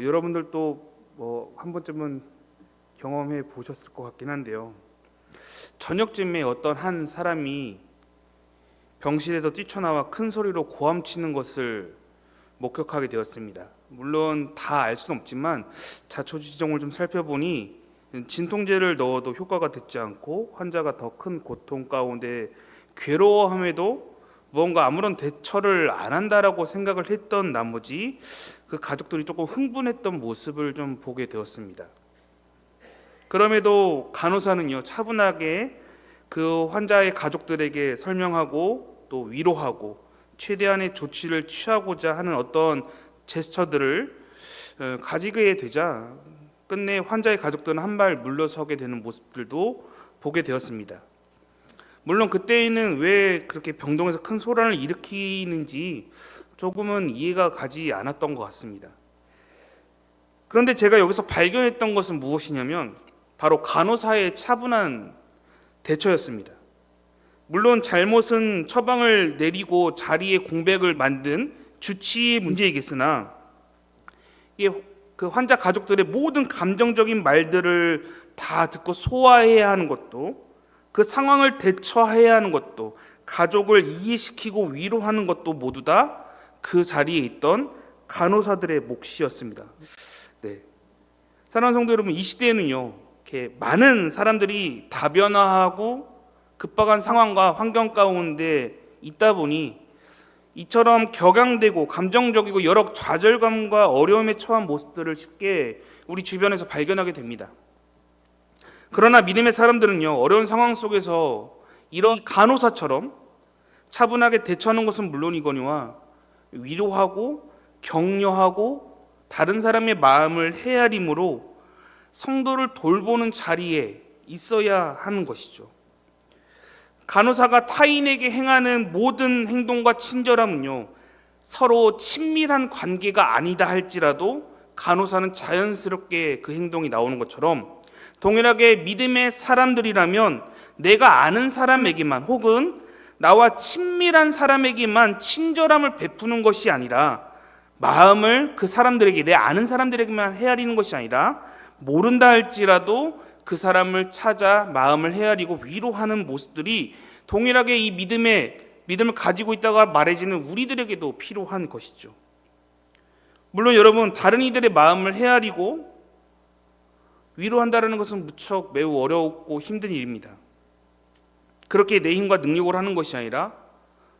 여러분들도 한 번쯤은 경험해 보셨을 것 같긴 한데요. 저녁쯤에 어떤 한 사람이 병실에서 뛰쳐나와 큰 소리로 고함치는 것을 목격하게 되었습니다. 물론 다 알 수는 없지만 자초지종을 좀 살펴보니 진통제를 넣어도 효과가 되지 않고 환자가 더 큰 고통 가운데 괴로워함에도 뭔가 아무런 대처를 안 한다라고 생각을 했던 나머지 그 가족들이 조금 흥분했던 모습을 좀 보게 되었습니다. 그럼에도 간호사는요, 차분하게 그 환자의 가족들에게 설명하고 또 위로하고 최대한의 조치를 취하고자 하는 어떤 제스처들을 가지게 되자 끝내 환자의 가족들은 한 발 물러서게 되는 모습들도 보게 되었습니다. 물론 그때에는 왜 그렇게 병동에서 큰 소란을 일으키는지 조금은 이해가 가지 않았던 것 같습니다. 그런데 제가 여기서 발견했던 것은 무엇이냐면 바로 간호사의 차분한 대처였습니다. 물론 잘못은 처방을 내리고 자리에 공백을 만든 주치의 문제이겠으나 그 환자 가족들의 모든 감정적인 말들을 다 듣고 소화해야 하는 것도, 그 상황을 대처해야 하는 것도, 가족을 이해시키고 위로하는 것도 모두 다 그 자리에 있던 간호사들의 몫이었습니다. 네. 사랑하는 성도 여러분, 이 시대에는요, 이렇게 많은 사람들이 다변화하고 급박한 상황과 환경 가운데 있다 보니 이처럼 격양되고 감정적이고 여러 좌절감과 어려움에 처한 모습들을 쉽게 우리 주변에서 발견하게 됩니다. 그러나 믿음의 사람들은요, 어려운 상황 속에서 이런 간호사처럼 차분하게 대처하는 것은 물론이거니와 위로하고 격려하고 다른 사람의 마음을 헤아림으로 성도를 돌보는 자리에 있어야 하는 것이죠. 간호사가 타인에게 행하는 모든 행동과 친절함은요, 서로 친밀한 관계가 아니다 할지라도 간호사는 자연스럽게 그 행동이 나오는 것처럼 동일하게 믿음의 사람들이라면 내가 아는 사람에게만 혹은 나와 친밀한 사람에게만 친절함을 베푸는 것이 아니라 마음을 그 사람들에게, 내 아는 사람들에게만 헤아리는 것이 아니라 모른다 할지라도 그 사람을 찾아 마음을 헤아리고 위로하는 모습들이 동일하게 이 믿음을 가지고 있다가 말해지는 우리들에게도 필요한 것이죠. 물론 여러분, 다른 이들의 마음을 헤아리고 위로한다는 것은 무척 매우 어렵고 힘든 일입니다. 그렇게 내 힘과 능력으로 하는 것이 아니라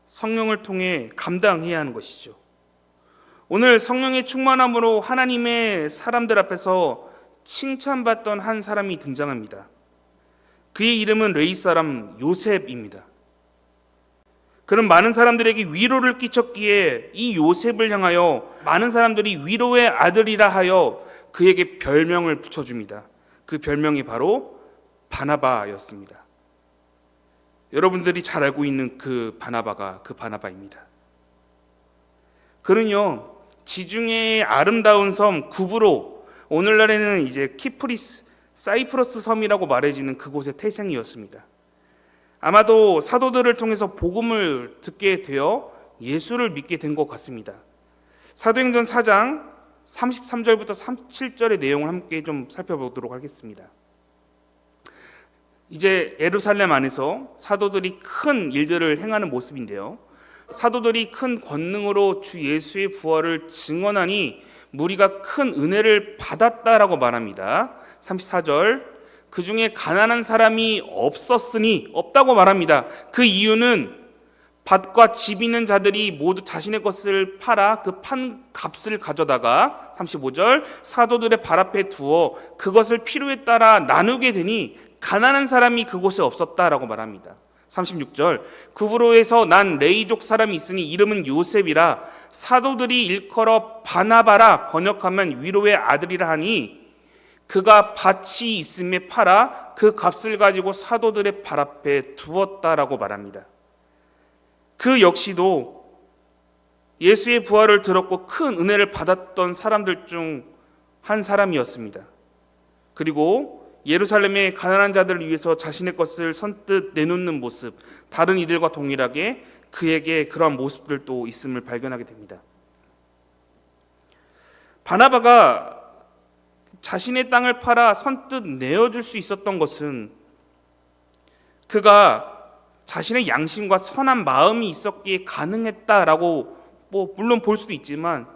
성령을 통해 감당해야 하는 것이죠. 오늘 성령의 충만함으로 하나님의 사람들 앞에서 칭찬받던 한 사람이 등장합니다. 그의 이름은 레위 사람 요셉입니다. 그는 많은 사람들에게 위로를 끼쳤기에 이 요셉을 향하여 많은 사람들이 위로의 아들이라 하여 그에게 별명을 붙여줍니다. 그 별명이 바로 바나바였습니다. 여러분들이 잘 알고 있는 그 바나바가 그 바나바입니다. 그는요, 지중해의 아름다운 섬 구브로, 오늘날에는 이제 키프리스, 사이프러스 섬이라고 말해지는 그곳의 태생이었습니다. 아마도 사도들을 통해서 복음을 듣게 되어 예수를 믿게 된 것 같습니다. 사도행전 4장 33절부터 37절의 내용을 함께 좀 살펴보도록 하겠습니다. 이제 예루살렘 안에서 사도들이 큰 일들을 행하는 모습인데요, 사도들이 큰 권능으로 주 예수의 부활을 증언하니 무리가 큰 은혜를 받았다라고 말합니다. 34절, 그 중에 가난한 사람이 없다고 말합니다. 그 이유는 밭과 집 있는 자들이 모두 자신의 것을 팔아 그 판 값을 가져다가 35절, 사도들의 발 앞에 두어 그것을 필요에 따라 나누게 되니 가난한 사람이 그곳에 없었다라고 말합니다. 36절, 구브로에서 난 레이족 사람이 있으니 이름은 요셉이라 사도들이 일컬어 바나바라 번역하면 위로의 아들이라 하니 그가 밭이 있음에 팔아 그 값을 가지고 사도들의 발 앞에 두었다라고 말합니다. 그 역시도 예수의 부활을 들었고 큰 은혜를 받았던 사람들 중 한 사람이었습니다. 그리고 예루살렘의 가난한 자들을 위해서 자신의 것을 선뜻 내놓는 모습, 다른 이들과 동일하게 그에게 그러한 모습들도 있음을 발견하게 됩니다. 바나바가 자신의 땅을 팔아 선뜻 내어줄 수 있었던 것은 그가 자신의 양심과 선한 마음이 있었기에 가능했다라고 물론 볼 수도 있지만,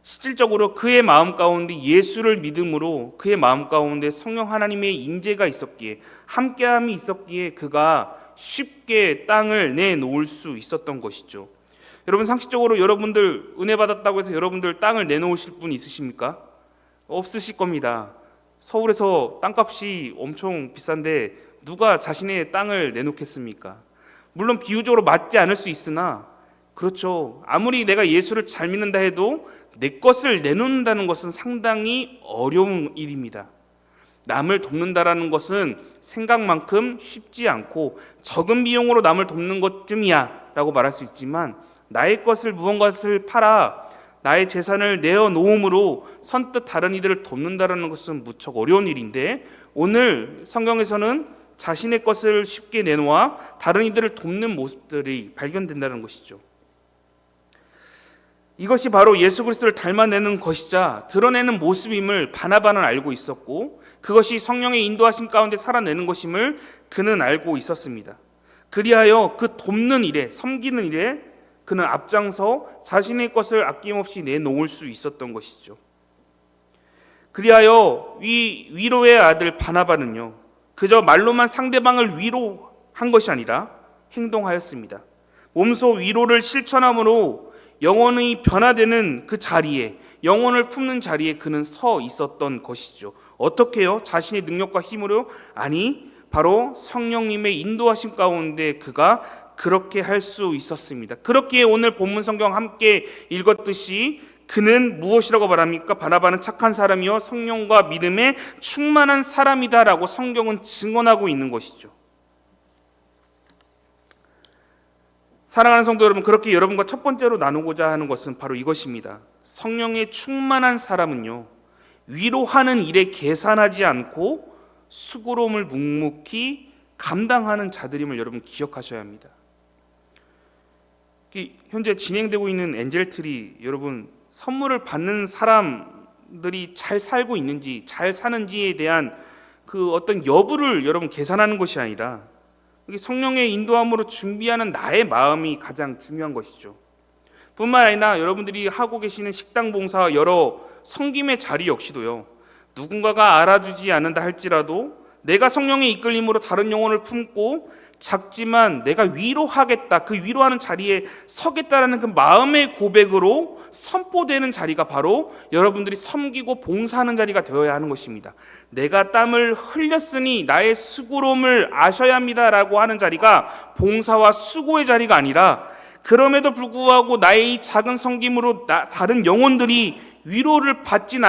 실질적으로 그의 마음 가운데 예수를 믿음으로 그의 마음 가운데 성령 하나님의 임재가 있었기에, 함께함이 있었기에 그가 쉽게 땅을 내놓을 수 있었던 것이죠. 여러분, 상식적으로 여러분들 은혜 받았다고 해서 여러분들 땅을 내놓으실 분 있으십니까? 없으실 겁니다. 서울에서 땅값이 엄청 비싼데 누가 자신의 땅을 내놓겠습니까? 물론 비유적으로 맞지 않을 수 있으나, 그렇죠, 아무리 내가 예수를 잘 믿는다 해도 내 것을 내놓는다는 것은 상당히 어려운 일입니다. 남을 돕는다라는 것은 생각만큼 쉽지 않고 적은 비용으로 남을 돕는 것쯤이야 라고 말할 수 있지만, 나의 것을 무언가를 팔아 나의 재산을 내어놓음으로 선뜻 다른 이들을 돕는다라는 것은 무척 어려운 일인데, 오늘 성경에서는 자신의 것을 쉽게 내놓아 다른 이들을 돕는 모습들이 발견된다는 것이죠. 이것이 바로 예수 그리스도를 닮아내는 것이자 드러내는 모습임을 바나바는 알고 있었고, 그것이 성령의 인도하심 가운데 살아내는 것임을 그는 알고 있었습니다. 그리하여 그 돕는 일에, 섬기는 일에 그는 앞장서 자신의 것을 아낌없이 내놓을 수 있었던 것이죠. 그리하여 위로의 아들 바나바는요, 그저 말로만 상대방을 위로한 것이 아니라 행동하였습니다. 몸소 위로를 실천함으로 영혼이 변화되는 그 자리에, 영혼을 품는 자리에 그는 서 있었던 것이죠. 어떻게요? 자신의 능력과 힘으로? 아니, 바로 성령님의 인도하심 가운데 그가 그렇게 할 수 있었습니다. 그렇기에 오늘 본문 성경 함께 읽었듯이 그는 무엇이라고 말합니까? 바나바는 착한 사람이요 성령과 믿음에 충만한 사람이다라고 성경은 증언하고 있는 것이죠. 사랑하는 성도 여러분, 그렇게 여러분과 첫 번째로 나누고자 하는 것은 바로 이것입니다. 성령에 충만한 사람은요, 위로하는 일에 계산하지 않고 수고로움을 묵묵히 감당하는 자들임을 여러분 기억하셔야 합니다. 현재 진행되고 있는 엔젤트리, 여러분 선물을 받는 사람들이 잘 살고 있는지 잘 사는지에 대한 그 어떤 여부를 여러분 계산하는 것이 아니라 성령의 인도함으로 준비하는 나의 마음이 가장 중요한 것이죠. 뿐만 아니라 여러분들이 하고 계시는 식당 봉사와 여러 섬김의 자리 역시도요, 누군가가 알아주지 않는다 할지라도 내가 성령의 이끌림으로 다른 영혼을 품고 작지만 내가 위로하겠다, 그 위로하는 자리에 서겠다라는 그 마음의 고백으로 선포되는 자리가 바로 여러분들이 섬기고 봉사하는 자리가 되어야 하는 것입니다. 내가 땀을 흘렸으니 나의 수고로움을 아셔야 합니다라고 하는 자리가 봉사와 수고의 자리가 아니라, 그럼에도 불구하고 나의 이 작은 섬김으로 다른 영혼들이 위로를 받진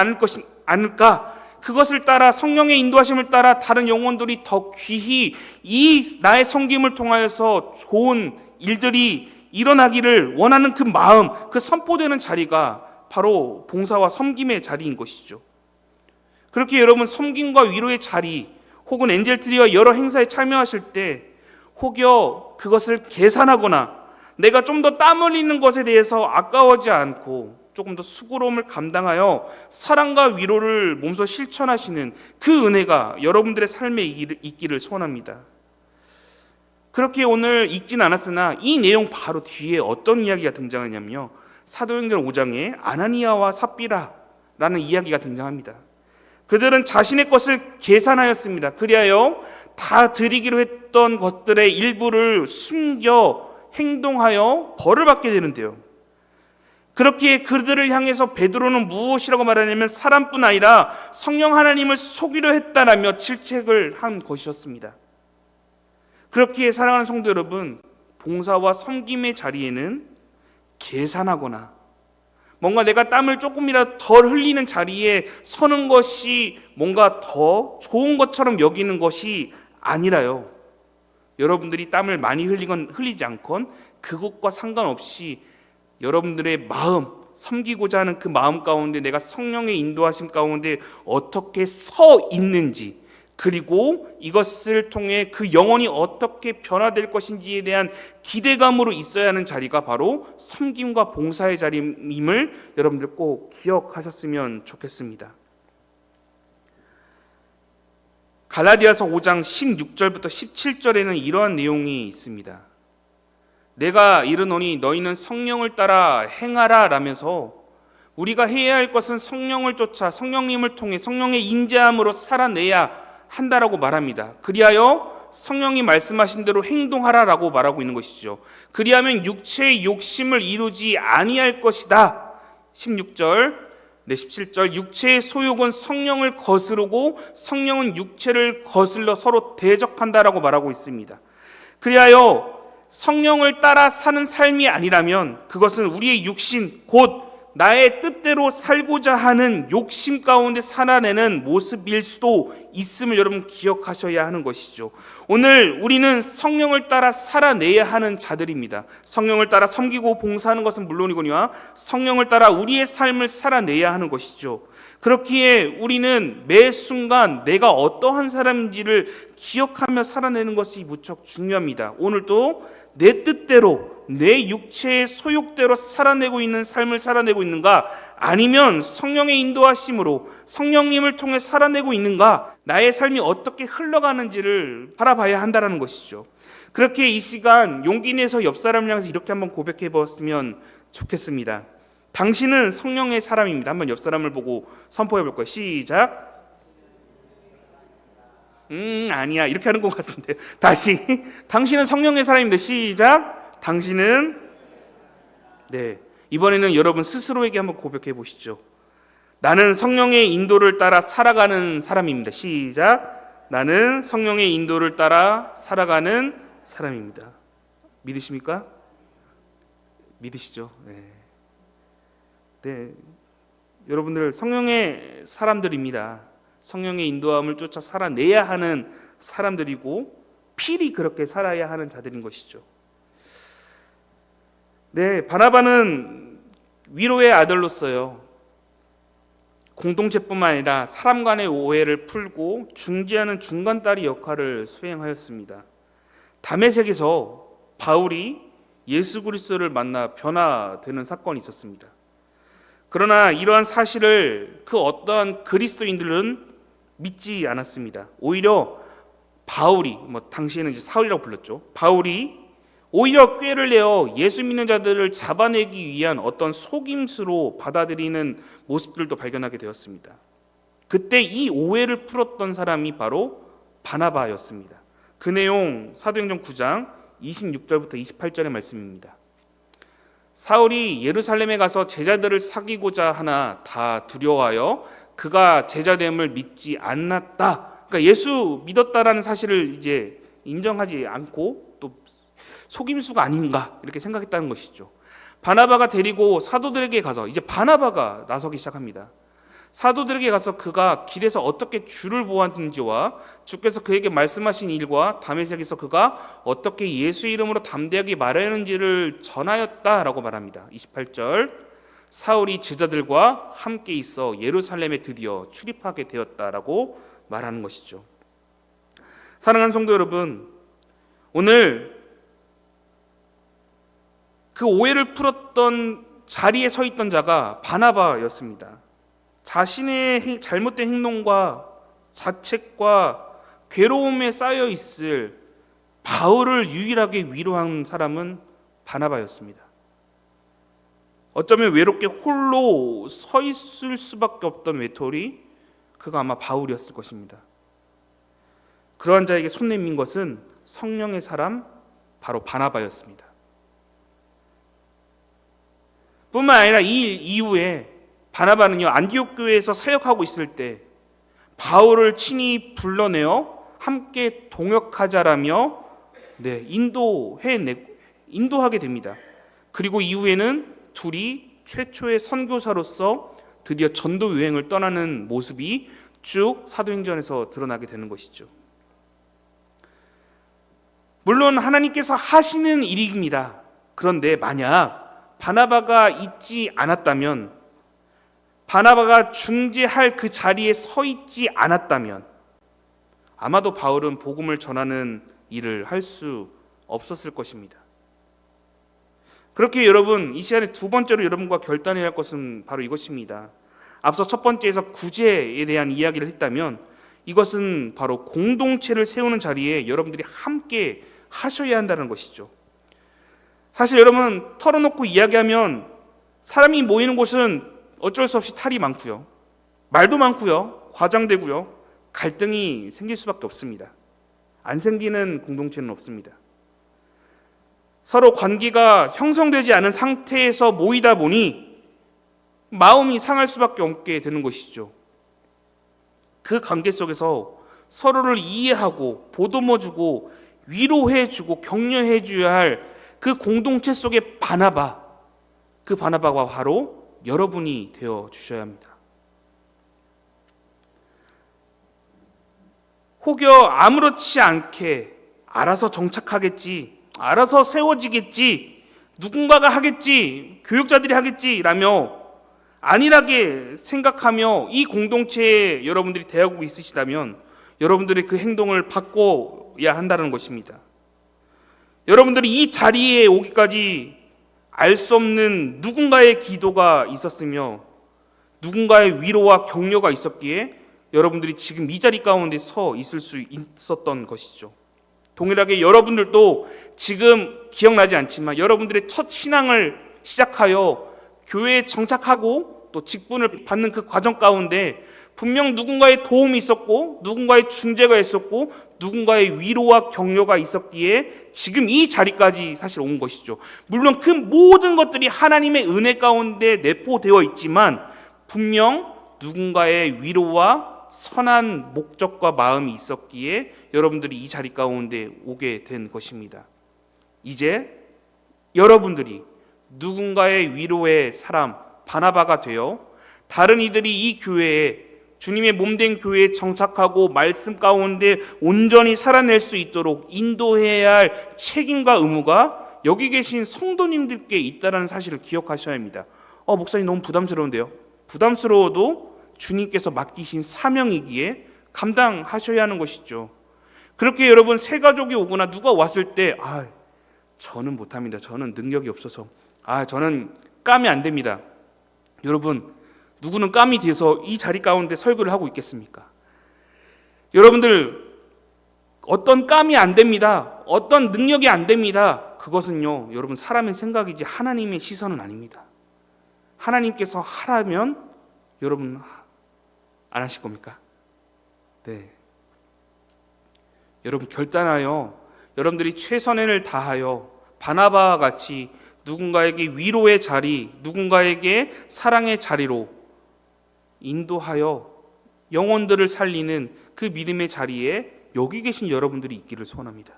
않을까? 그것을 따라 성령의 인도하심을 따라 다른 영혼들이 더 귀히 이 나의 섬김을 통하여서 좋은 일들이 일어나기를 원하는 그 마음, 그 선포되는 자리가 바로 봉사와 섬김의 자리인 것이죠. 그렇게 여러분 섬김과 위로의 자리 혹은 엔젤트리와 여러 행사에 참여하실 때 혹여 그것을 계산하거나 내가 좀 더 땀 흘리는 것에 대해서 아까워하지 않고 조금 더 수고로움을 감당하여 사랑과 위로를 몸소 실천하시는 그 은혜가 여러분들의 삶에 있기를 소원합니다. 그렇게 오늘 읽진 않았으나 이 내용 바로 뒤에 어떤 이야기가 등장하냐면요, 사도행전 5장에 아나니아와 삽비라라는 이야기가 등장합니다. 그들은 자신의 것을 계산하였습니다. 그리하여 다 드리기로 했던 것들의 일부를 숨겨 행동하여 벌을 받게 되는데요, 그렇게 그들을 향해서 베드로는 무엇이라고 말하냐면 사람뿐 아니라 성령 하나님을 속이려 했다라며 질책을 한 것이었습니다. 그렇기에 사랑하는 성도 여러분, 봉사와 섬김의 자리에는 계산하거나 뭔가 내가 땀을 조금이라도 덜 흘리는 자리에 서는 것이 뭔가 더 좋은 것처럼 여기는 것이 아니라요, 여러분들이 땀을 많이 흘리건 흘리지 않건 그것과 상관없이 여러분들의 마음, 섬기고자 하는 그 마음 가운데 내가 성령의 인도하심 가운데 어떻게 서 있는지, 그리고 이것을 통해 그 영혼이 어떻게 변화될 것인지에 대한 기대감으로 있어야 하는 자리가 바로 섬김과 봉사의 자리임을 여러분들 꼭 기억하셨으면 좋겠습니다. 갈라디아서 5장 16절부터 17절에는 이러한 내용이 있습니다. 내가 이르노니 너희는 성령을 따라 행하라 라면서 우리가 해야 할 것은 성령을 쫓아 성령님을 통해 성령의 인자함으로 살아내야 한다라고 말합니다. 그리하여 성령이 말씀하신 대로 행동하라라고 말하고 있는 것이죠. 그리하면 육체의 욕심을 이루지 아니할 것이다. 16절 17절 육체의 소욕은 성령을 거스르고 성령은 육체를 거슬러 서로 대적한다라고 말하고 있습니다. 그리하여 성령을 따라 사는 삶이 아니라면 그것은 우리의 육신 곧 나의 뜻대로 살고자 하는 욕심 가운데 살아내는 모습일 수도 있음을 여러분 기억하셔야 하는 것이죠. 오늘 우리는 성령을 따라 살아내야 하는 자들입니다. 성령을 따라 섬기고 봉사하는 것은 물론이거니와 성령을 따라 우리의 삶을 살아내야 하는 것이죠. 그렇기에 우리는 매 순간 내가 어떠한 사람인지를 기억하며 살아내는 것이 무척 중요합니다. 오늘도 내 뜻대로 내 육체의 소욕대로 살아내고 있는 삶을 살아내고 있는가, 아니면 성령의 인도하심으로 성령님을 통해 살아내고 있는가, 나의 삶이 어떻게 흘러가는지를 바라봐야 한다는 것이죠. 그렇게 이 시간 용기 내서 옆 사람을 향해서 이렇게 한번 고백해 보았으면 좋겠습니다. 당신은 성령의 사람입니다. 한번 옆 사람을 보고 선포해 볼 거예요. 시작. 아니야 이렇게 하는 것 같은데 다시 당신은 성령의 사람입니다. 시작. 당신은 네 이번에는 여러분 스스로에게 한번 고백해 보시죠. 나는 성령의 인도를 따라 살아가는 사람입니다. 시작. 나는 성령의 인도를 따라 살아가는 사람입니다. 믿으십니까? 믿으시죠? 네. 여러분들 성령의 사람들입니다. 성령의 인도함을 쫓아 살아내야 하는 사람들이고 필히 그렇게 살아야 하는 자들인 것이죠. 네, 바나바는 위로의 아들로서요, 공동체뿐만 아니라 사람 간의 오해를 풀고 중재하는 중간다리 역할을 수행하였습니다. 다메섹에서 바울이 예수 그리스도를 만나 변화되는 사건이 있었습니다. 그러나 이러한 사실을 그 어떠한 그리스도인들은 믿지 않았습니다. 오히려 바울이, 당시에는 이제 사울이라고 불렀죠. 바울이 오히려 꾀를 내어 예수 믿는 자들을 잡아내기 위한 어떤 속임수로 받아들이는 모습들도 발견하게 되었습니다. 그때 이 오해를 풀었던 사람이 바로 바나바였습니다. 그 내용 사도행전 9장 26절부터 28절의 말씀입니다. 사울이 예루살렘에 가서 제자들을 사귀고자 하나 다 두려워하여 그가 제자됨을 믿지 않았다. 그러니까 예수 믿었다라는 사실을 이제 인정하지 않고 또 속임수가 아닌가 이렇게 생각했다는 것이죠. 바나바가 데리고 사도들에게 가서 이제 바나바가 나서기 시작합니다. 사도들에게 가서 그가 길에서 어떻게 주를 보았는지와 주께서 그에게 말씀하신 일과 다메섹에서 그가 어떻게 예수의 이름으로 담대하게 말해야 하는지를 전하였다라고 말합니다. 28절 사울이 제자들과 함께 있어 예루살렘에 드디어 출입하게 되었다라고 말하는 것이죠. 사랑하는 성도 여러분, 오늘 그 오해를 풀었던 자리에 서 있던 자가 바나바였습니다. 자신의 잘못된 행동과 자책과 괴로움에 쌓여 있을 바울을 유일하게 위로한 사람은 바나바였습니다. 어쩌면 외롭게 홀로 서 있을 수밖에 없던 외톨이 그가 아마 바울이었을 것입니다. 그러한 자에게 손 내민 것은 성령의 사람 바로 바나바였습니다. 뿐만 아니라 이 일 이후에 바나바는요, 안디옥 교회에서 사역하고 있을 때 바울을 친히 불러내어 함께 동역하자라며 인도하게 됩니다. 그리고 이후에는 둘이 최초의 선교사로서 드디어 전도 여행을 떠나는 모습이 쭉 사도행전에서 드러나게 되는 것이죠. 물론 하나님께서 하시는 일입니다. 그런데 만약 바나바가 있지 않았다면, 바나바가 중재할 그 자리에 서 있지 않았다면 아마도 바울은 복음을 전하는 일을 할 수 없었을 것입니다. 그렇게 여러분, 이 시간에 두 번째로 여러분과 결단해야 할 것은 바로 이것입니다. 앞서 첫 번째에서 구제에 대한 이야기를 했다면, 이것은 바로 공동체를 세우는 자리에 여러분들이 함께 하셔야 한다는 것이죠. 사실 여러분, 털어놓고 이야기하면 사람이 모이는 곳은 어쩔 수 없이 탈이 많고요, 말도 많고요, 과장되고요, 갈등이 생길 수밖에 없습니다. 안 생기는 공동체는 없습니다. 서로 관계가 형성되지 않은 상태에서 모이다 보니 마음이 상할 수밖에 없게 되는 것이죠. 그 관계 속에서 서로를 이해하고 보듬어주고 위로해주고 격려해줘야 할 그 공동체 속의 바나바, 그 바나바가 바로 여러분이 되어 주셔야 합니다. 혹여 아무렇지 않게 알아서 정착하겠지, 알아서 세워지겠지, 누군가가 하겠지, 교육자들이 하겠지라며 안일하게 생각하며 이 공동체에 여러분들이 대하고 있으시다면 여러분들이 그 행동을 바꿔야 한다는 것입니다. 여러분들이 이 자리에 오기까지 알 수 없는 누군가의 기도가 있었으며 누군가의 위로와 격려가 있었기에 여러분들이 지금 이 자리 가운데 서 있을 수 있었던 것이죠. 동일하게 여러분들도 지금 기억나지 않지만 여러분들의 첫 신앙을 시작하여 교회에 정착하고 또 직분을 받는 그 과정 가운데 분명 누군가의 도움이 있었고 누군가의 중재가 있었고 누군가의 위로와 격려가 있었기에 지금 이 자리까지 사실 온 것이죠. 물론 그 모든 것들이 하나님의 은혜 가운데 내포되어 있지만 분명 누군가의 위로와 선한 목적과 마음이 있었기에 여러분들이 이 자리 가운데 오게 된 것입니다. 이제 여러분들이 누군가의 위로의 사람, 바나바가 되어 다른 이들이 이 교회에, 주님의 몸된 교회에 정착하고 말씀 가운데 온전히 살아낼 수 있도록 인도해야 할 책임과 의무가 여기 계신 성도님들께 있다는 사실을 기억하셔야 합니다. 목사님 너무 부담스러운데요. 부담스러워도 주님께서 맡기신 사명이기에 감당하셔야 하는 것이죠. 그렇게 여러분 새 가족이 오거나 누가 왔을 때 저는 못합니다. 저는 능력이 없어서 저는 깜이 안 됩니다. 여러분, 누구는 깜이 돼서 이 자리 가운데 설교를 하고 있겠습니까? 여러분들 어떤 깜이 안 됩니다. 어떤 능력이 안 됩니다. 그것은요, 여러분 사람의 생각이지 하나님의 시선은 아닙니다. 하나님께서 하라면 여러분 안 하실 겁니까? 네. 여러분 결단하여 여러분들이 최선을 다하여 바나바와 같이 누군가에게 위로의 자리, 누군가에게 사랑의 자리로 인도하여 영혼들을 살리는 그 믿음의 자리에 여기 계신 여러분들이 있기를 소원합니다.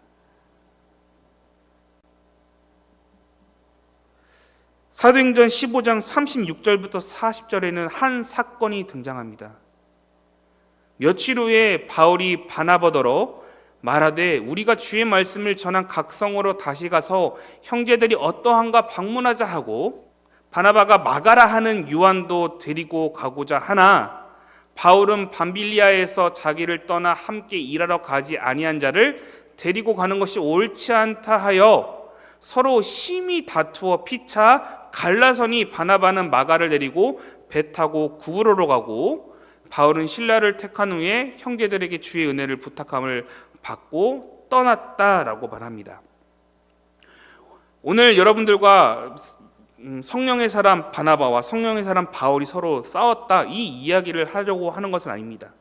사도행전 15장 36절부터 40절에는 한 사건이 등장합니다. 며칠 후에 바울이 바나바더러 말하되 우리가 주의 말씀을 전한 각 성으로 다시 가서 형제들이 어떠한가 방문하자 하고 바나바가 마가라 하는 요한도 데리고 가고자 하나 바울은 밤빌리아에서 자기를 떠나 함께 일하러 가지 아니한 자를 데리고 가는 것이 옳지 않다 하여 서로 심히 다투어 피차 갈라서니 바나바는 마가를 데리고 배 타고 구브로로 가고 바울은 실라를 택한 후에 형제들에게 주의 은혜를 부탁함을 받고 떠났다라고 말합니다. 오늘 여러분들과 성령의 사람 바나바와 성령의 사람 바울이 서로 싸웠다, 이 이야기를 하려고 하는 것은 아닙니다.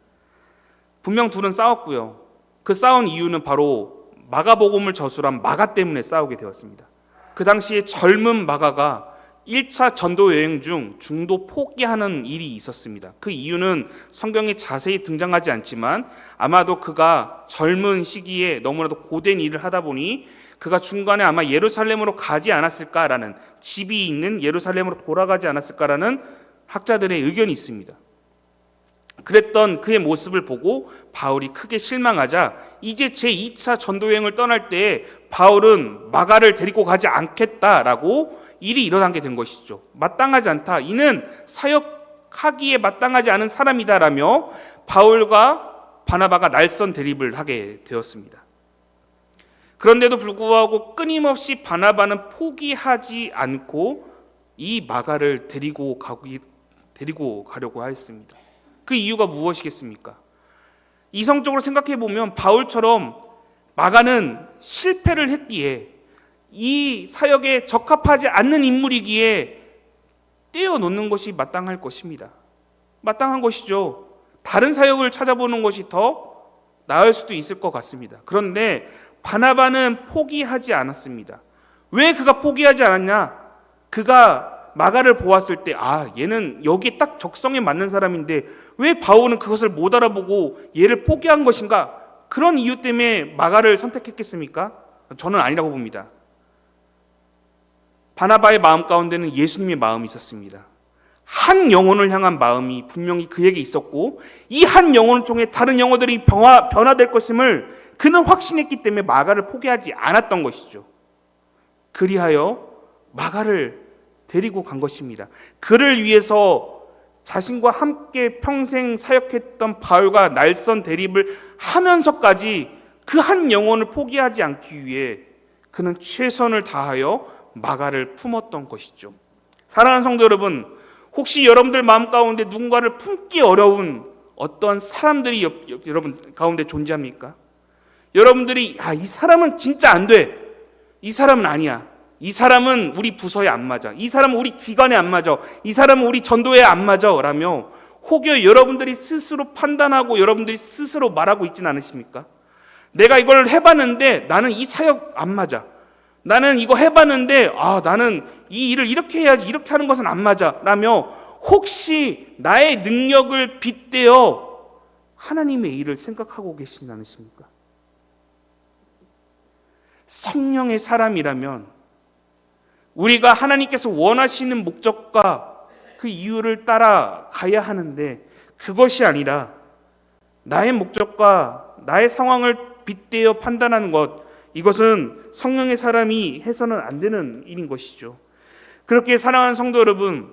분명 둘은 싸웠고요. 그 싸운 이유는 바로 마가복음을 저술한 마가 때문에 싸우게 되었습니다. 그 당시에 젊은 마가가 1차 전도 여행 중 중도 포기하는 일이 있었습니다. 그 이유는 성경에 자세히 등장하지 않지만 아마도 그가 젊은 시기에 너무나도 고된 일을 하다 보니 그가 중간에 아마 예루살렘으로 가지 않았을까라는, 집이 있는 예루살렘으로 돌아가지 않았을까라는 학자들의 의견이 있습니다. 그랬던 그의 모습을 보고 바울이 크게 실망하자 이제 제2차 전도여행을 떠날 때 바울은 마가를 데리고 가지 않겠다라고 일이 일어나게 된 것이죠. 마땅하지 않다. 이는 사역하기에 마땅하지 않은 사람이다라며 바울과 바나바가 날선 대립을 하게 되었습니다. 그런데도 불구하고 끊임없이 바나바는 포기하지 않고 이 마가를 데리고 가려고 하였습니다. 그 이유가 무엇이겠습니까? 이성적으로 생각해 보면 바울처럼 마가는 실패를 했기에 이 사역에 적합하지 않는 인물이기에 떼어놓는 것이 마땅할 것입니다. 마땅한 것이죠. 다른 사역을 찾아보는 것이 더 나을 수도 있을 것 같습니다. 그런데 바나바는 포기하지 않았습니다. 왜 그가 포기하지 않았냐? 그가 마가를 보았을 때 얘는 여기에 딱 적성에 맞는 사람인데 왜 바울은 그것을 못 알아보고 얘를 포기한 것인가? 그런 이유 때문에 마가를 선택했겠습니까? 저는 아니라고 봅니다. 바나바의 마음 가운데는 예수님의 마음이 있었습니다. 한 영혼을 향한 마음이 분명히 그에게 있었고 이 한 영혼을 통해 다른 영혼들이 변화될 것임을 그는 확신했기 때문에 마가를 포기하지 않았던 것이죠. 그리하여 마가를 데리고 간 것입니다. 그를 위해서 자신과 함께 평생 사역했던 바울과 날선 대립을 하면서까지 그 한 영혼을 포기하지 않기 위해 그는 최선을 다하여 마가를 품었던 것이죠. 사랑하는 성도 여러분, 혹시 여러분들 마음 가운데 누군가를 품기 어려운 어떤 사람들이 여러분 가운데 존재합니까? 여러분들이 이 사람은 진짜 안 돼. 이 사람은 아니야. 이 사람은 우리 부서에 안 맞아. 이 사람은 우리 기관에 안 맞아. 이 사람은 우리 전도에 안 맞아. 라며 혹여 여러분들이 스스로 판단하고 여러분들이 스스로 말하고 있진 않으십니까? 내가 이걸 해봤는데 나는 이 사역 안 맞아. 나는 이거 해봤는데 나는 이 일을 이렇게 해야지 이렇게 하는 것은 안 맞아. 라며 혹시 나의 능력을 빗대어 하나님의 일을 생각하고 계시진 않으십니까? 성령의 사람이라면 우리가 하나님께서 원하시는 목적과 그 이유를 따라가야 하는데 그것이 아니라 나의 목적과 나의 상황을 빗대어 판단하는 것, 이것은 성령의 사람이 해서는 안 되는 일인 것이죠. 그렇게 사랑하는 성도 여러분,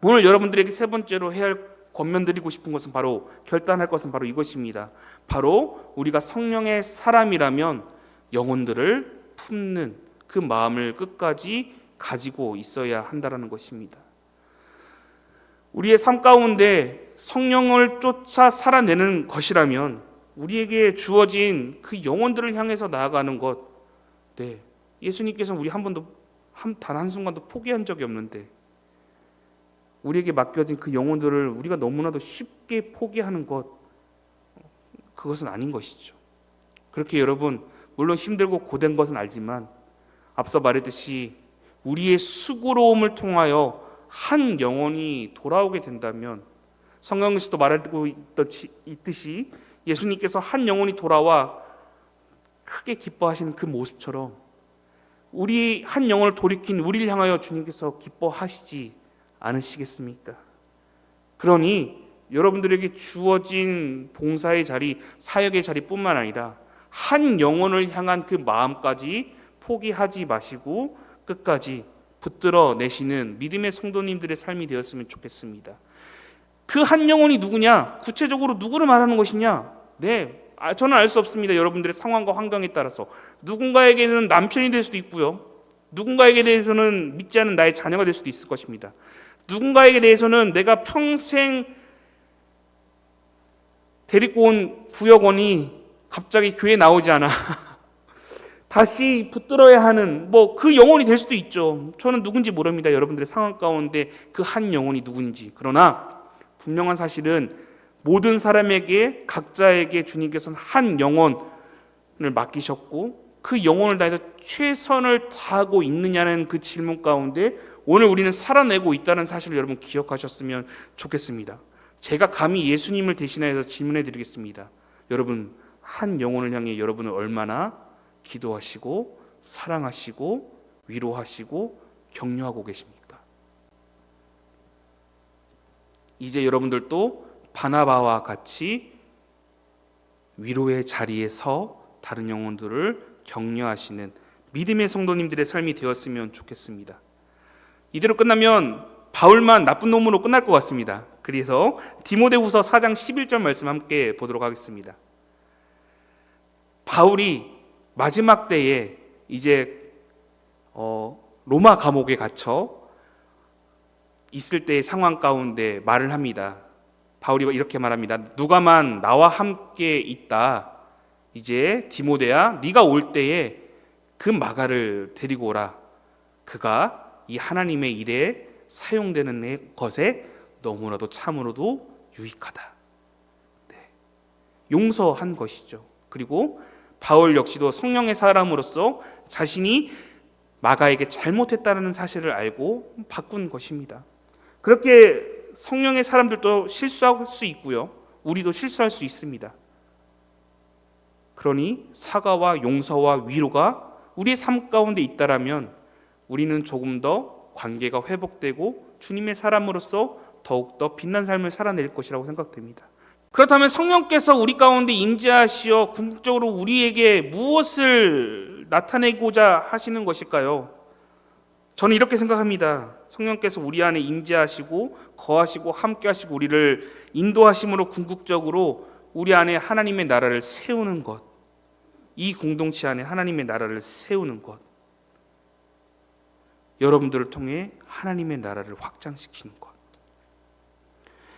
오늘 여러분들에게 세 번째로 해야 할 권면드리고 싶은 것은 바로 결단할 것은 바로 이것입니다. 바로 우리가 성령의 사람이라면 영혼들을 품는 그 마음을 끝까지 가지고 있어야 한다는 것입니다. 우리의 삶 가운데 성령을 쫓아 살아내는 것이라면 우리에게 주어진 그 영혼들을 향해서 나아가는 것, 예수님께서 우리 단 한순간도 포기한 적이 없는데 우리에게 맡겨진 그 영혼들을 우리가 너무나도 쉽게 포기하는 것, 그것은 아닌 것이죠. 그렇게 여러분, 물론 힘들고 고된 것은 알지만 앞서 말했듯이 우리의 수고로움을 통하여 한 영혼이 돌아오게 된다면 성경에서도 말하고 있듯이 예수님께서 한 영혼이 돌아와 크게 기뻐하시는 그 모습처럼 우리 한 영혼을 돌이킨 우리를 향하여 주님께서 기뻐하시지 않으시겠습니까? 그러니 여러분들에게 주어진 봉사의 자리, 사역의 자리뿐만 아니라 한 영혼을 향한 그 마음까지 포기하지 마시고 끝까지 붙들어 내시는 믿음의 성도님들의 삶이 되었으면 좋겠습니다. 그 한 영혼이 누구냐? 구체적으로 누구를 말하는 것이냐? 저는 알 수 없습니다. 여러분들의 상황과 환경에 따라서 누군가에게는 남편이 될 수도 있고요. 누군가에게 대해서는 믿지 않는 나의 자녀가 될 수도 있을 것입니다. 누군가에게 대해서는 내가 평생 데리고 온 구역원이 갑자기 교회에 나오지 않아 다시 붙들어야 하는 그 영혼이 될 수도 있죠. 저는 누군지 모릅니다. 여러분들의 상황 가운데 그 한 영혼이 누구인지. 그러나 분명한 사실은 모든 사람에게 각자에게 주님께서는 한 영혼을 맡기셨고 그 영혼을 다해서 최선을 다하고 있느냐는 그 질문 가운데 오늘 우리는 살아내고 있다는 사실을 여러분 기억하셨으면 좋겠습니다. 제가 감히 예수님을 대신하여서 질문해 드리겠습니다. 여러분, 한 영혼을 향해 여러분은 얼마나 기도하시고 사랑하시고 위로하시고 격려하고 계십니까? 이제 여러분들도 바나바와 같이 위로의 자리에 서 다른 영혼들을 격려하시는 믿음의 성도님들의 삶이 되었으면 좋겠습니다. 이대로 끝나면 바울만 나쁜 놈으로 끝날 것 같습니다. 그래서 디모데후서 4장 11절 말씀 함께 보도록 하겠습니다. 바울이 마지막 때에 이제 로마 감옥에 갇혀 있을 때의 상황 가운데 말을 합니다. 바울이 이렇게 말합니다. 누가만 나와 함께 있다. 이제 디모데야, 네가 올 때에 그 마가를 데리고 오라. 그가 이 하나님의 일에 사용되는 것에 너무나도 참으로도 유익하다. 네. 용서한 것이죠. 그리고 바울 역시도 성령의 사람으로서 자신이 마가에게 잘못했다는 사실을 알고 바꾼 것입니다. 그렇게 성령의 사람들도 실수할 수 있고요. 우리도 실수할 수 있습니다. 그러니 사과와 용서와 위로가 우리의 삶 가운데 있다라면 우리는 조금 더 관계가 회복되고 주님의 사람으로서 더욱더 빛난 삶을 살아낼 것이라고 생각됩니다. 그렇다면 성령께서 우리 가운데 임재하시어 궁극적으로 우리에게 무엇을 나타내고자 하시는 것일까요? 저는 이렇게 생각합니다. 성령께서 우리 안에 임재하시고 거하시고 함께하시고 우리를 인도하심으로 궁극적으로 우리 안에 하나님의 나라를 세우는 것, 이 공동체 안에 하나님의 나라를 세우는 것, 여러분들을 통해 하나님의 나라를 확장시키는 것.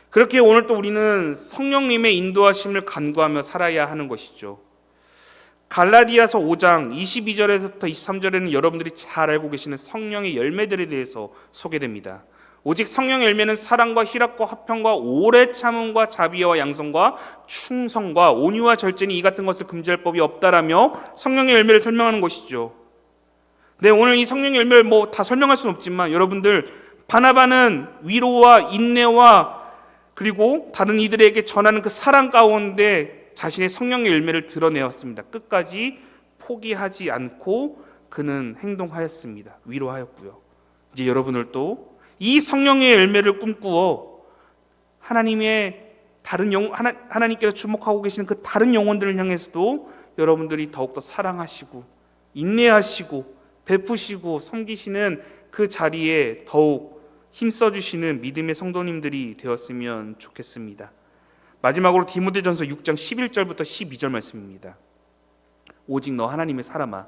그렇게 오늘 또 우리는 성령님의 인도하심을 간구하며 살아야 하는 것이죠. 갈라디아서 5장 22절에서부터 23절에는 여러분들이 잘 알고 계시는 성령의 열매들에 대해서 소개됩니다. 오직 성령의 열매는 사랑과 희락과 화평과 오래 참음과 자비와 양성과 충성과 온유와 절제니 이 같은 것을 금지할 법이 없다라며 성령의 열매를 설명하는 것이죠. 네, 오늘 이 성령의 열매를 다 설명할 수는 없지만 여러분들 바나바는 위로와 인내와 그리고 다른 이들에게 전하는 그 사랑 가운데 자신의 성령의 열매를 드러내었습니다. 끝까지 포기하지 않고 그는 행동하였습니다. 위로하였고요. 이제 여러분들도 이 성령의 열매를 꿈꾸어 하나님의 다른 하나님께서 주목하고 계시는 그 다른 영혼들을 향해서도 여러분들이 더욱더 사랑하시고 인내하시고 베푸시고 섬기시는 그 자리에 더욱 힘써주시는 믿음의 성도님들이 되었으면 좋겠습니다. 마지막으로 디모데전서 6장 11절부터 12절 말씀입니다. 오직 너 하나님의 사람아,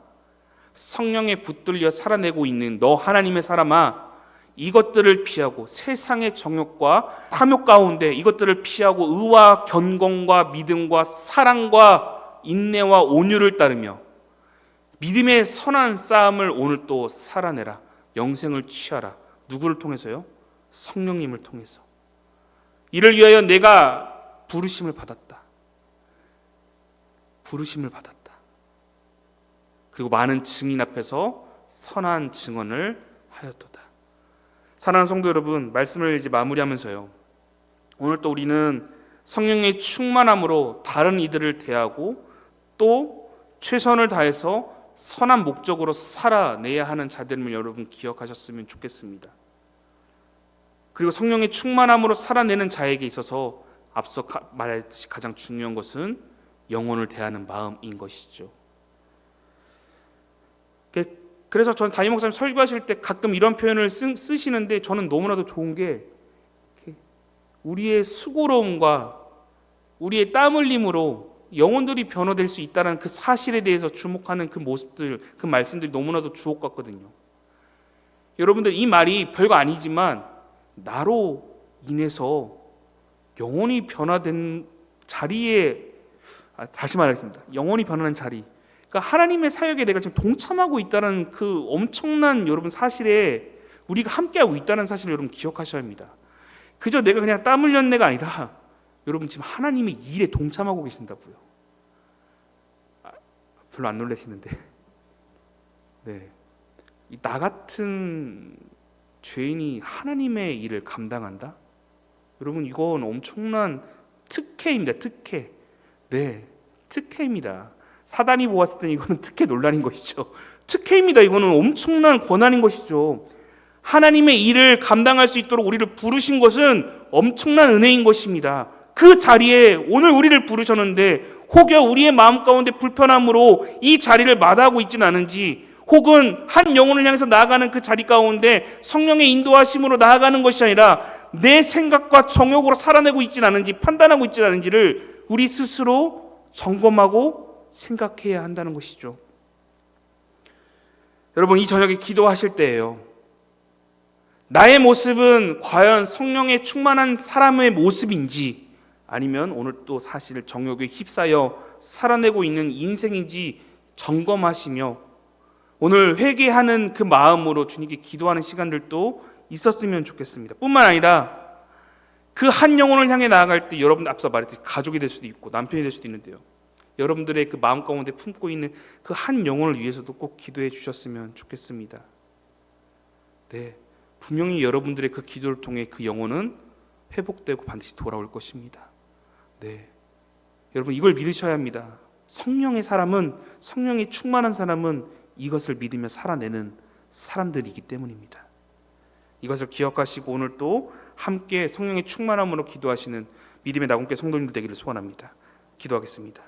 성령에 붙들려 살아내고 있는 너 하나님의 사람아, 이것들을 피하고 세상의 정욕과 탐욕 가운데 이것들을 피하고 의와 견공과 믿음과 사랑과 인내와 온유를 따르며 믿음의 선한 싸움을 오늘 또 살아내라. 영생을 취하라. 누구를 통해서요? 성령님을 통해서. 이를 위하여 내가 부르심을 받았다. 부르심을 받았다. 그리고 많은 증인 앞에서 선한 증언을 하였도다. 사랑하는 성도 여러분, 말씀을 이제 마무리하면서요. 오늘 또 우리는 성령의 충만함으로 다른 이들을 대하고 또 최선을 다해서 선한 목적으로 살아내야 하는 자들임을 여러분 기억하셨으면 좋겠습니다. 그리고 성령의 충만함으로 살아내는 자에게 있어서 앞서 말했듯이 가장 중요한 것은 영혼을 대하는 마음인 것이죠. 그래서 저는 담임 목사님 설교하실 때 가끔 이런 표현을 쓰시는데 저는 너무나도 좋은 게 우리의 수고로움과 우리의 땀 흘림으로 영혼들이 변화될 수 있다는 그 사실에 대해서 주목하는 그 모습들, 그 말씀들이 너무나도 주옥 같거든요. 여러분들 이 말이 별거 아니지만 나로 인해서 영혼이 변화된 자리에 다시 말하겠습니다. 영혼이 변하는 자리. 그러니까 하나님의 사역에 내가 지금 동참하고 있다는 그 엄청난 여러분 사실에 우리가 함께하고 있다는 사실을 여러분 기억하셔야 합니다. 그저 내가 그냥 땀 흘렸는 애가 아니라 여러분 지금 하나님의 일에 동참하고 계신다고요. 별로 안 놀라시는데. 네. 나 같은 죄인이 하나님의 일을 감당한다? 여러분 이건 엄청난 특혜입니다. 특혜. 네, 특혜입니다. 사단이 보았을 때는 이거는 특혜 논란인 것이죠. 특혜입니다. 이거는 엄청난 권한인 것이죠. 하나님의 일을 감당할 수 있도록 우리를 부르신 것은 엄청난 은혜인 것입니다. 그 자리에 오늘 우리를 부르셨는데 혹여 우리의 마음 가운데 불편함으로 이 자리를 마다하고 있지는 않은지, 혹은 한 영혼을 향해서 나아가는 그 자리 가운데 성령의 인도하심으로 나아가는 것이 아니라 내 생각과 정욕으로 살아내고 있지는 않은지, 판단하고 있지는 않은지를 우리 스스로 점검하고 생각해야 한다는 것이죠. 여러분, 이 저녁에 기도하실 때예요. 나의 모습은 과연 성령에 충만한 사람의 모습인지, 아니면 오늘 또 사실 정욕에 휩싸여 살아내고 있는 인생인지 점검하시며 오늘 회개하는 그 마음으로 주님께 기도하는 시간들도 있었으면 좋겠습니다. 뿐만 아니라 그 한 영혼을 향해 나아갈 때 여러분 앞서 말했듯이 가족이 될 수도 있고 남편이 될 수도 있는데요. 여러분들의 그 마음 가운데 품고 있는 그 한 영혼을 위해서도 꼭 기도해 주셨으면 좋겠습니다. 네, 분명히 여러분들의 그 기도를 통해 그 영혼은 회복되고 반드시 돌아올 것입니다. 네, 여러분 이걸 믿으셔야 합니다. 성령의 사람은, 성령이 충만한 사람은 이것을 믿으며 살아내는 사람들이기 때문입니다. 이것을 기억하시고 오늘 또 함께 성령의 충만함으로 기도하시는 믿음의 나군교 성도님들 되기를 소원합니다. 기도하겠습니다.